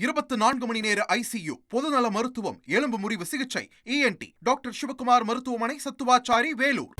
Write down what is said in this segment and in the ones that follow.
24 மணி நேர ICU, பொதுநல மருத்துவம், எலும்பு முறிவு சிகிச்சை, ENT, டாக்டர் சிவகுமார் மருத்துவமனை, சத்துவாச்சாரி, வேலூர்.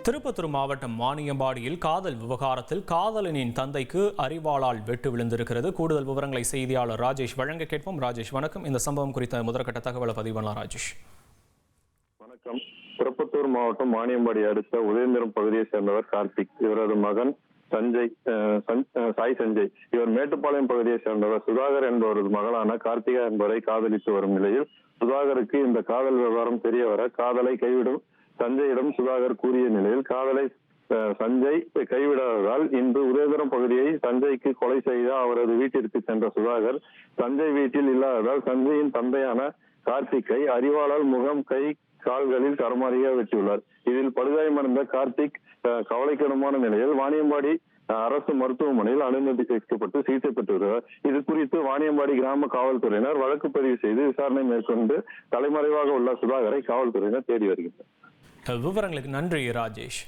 திருப்பத்தூர் மாவட்டம் வாணியம்பாடியில் காதல் விவகாரத்தில் காதலனின் தந்தைக்கு அரிவாளால் வெட்டு விழுந்திருக்கிறது. கூடுதல் விவரங்களை செய்தியாளர் ராஜேஷ் வழங்க கேட்போம். ராஜேஷ், வணக்கம். இந்த சம்பவம் குறித்த முதற்கட்ட தகவலை பதிவு பண்ணலாம். ராஜேஷ், வணக்கம். திருப்பத்தூர் மாவட்டம் வாணியம்பாடி அடுத்த உதயந்திரம் பகுதியை சேர்ந்தவர் கார்த்திக். இவரது மகன் சாய் சஞ்சய். இவர் மேட்டுப்பாளையம் பகுதியை சேர்ந்தவர் சுதாகர் என்பவரது மகளான கார்த்திகா என்பவரை காதலித்து வரும் நிலையில் சுதாகருக்கு இந்த காதல் விவகாரம் தெரிய வர காதலை கைவிடும் சஞ்சயிடம் சுதாகர் கூறிய நிலையில் காதலை சஞ்சய் கைவிடாததால் இன்று உதயபுரம் பகுதியை சஞ்சய்க்கு கொலை செய்த அவரது வீட்டிற்கு சென்ற சுதாகர் சஞ்சய் வீட்டில் இல்லாததால் சஞ்சயின் தந்தையான கார்த்திக்கை அரிவாளால் முகம், கை, கால்களில் தரமாறியாக வெட்டியுள்ளார். இதில் படுகாயமடைந்த கார்த்திக் கவலைக்கிடமான நிலையில் வாணியம்பாடி அரசு மருத்துவமனையில் அனுமதிக்கப்பட்டு சிகிச்சை பெற்று வருகிறார். இது குறித்து வாணியம்பாடி கிராம காவல்துறையினர் வழக்கு பதிவு செய்து விசாரணை மேற்கொண்டு தலைமறைவாக உள்ள சுதாகரை காவல்துறையினர் தேடி வருகின்றனர். விவரங்களுக்கு நன்றி ராஜேஷ்.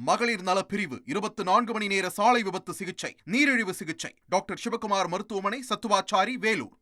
மகளிர் நலப்பிரிவு, 24 மணி நேர சாலை விபத்து சிகிச்சை, நீரிழிவு சிகிச்சை, டாக்டர் சிவகுமார் மருத்துவமனை, சத்துவாச்சாரி, வேலூர்.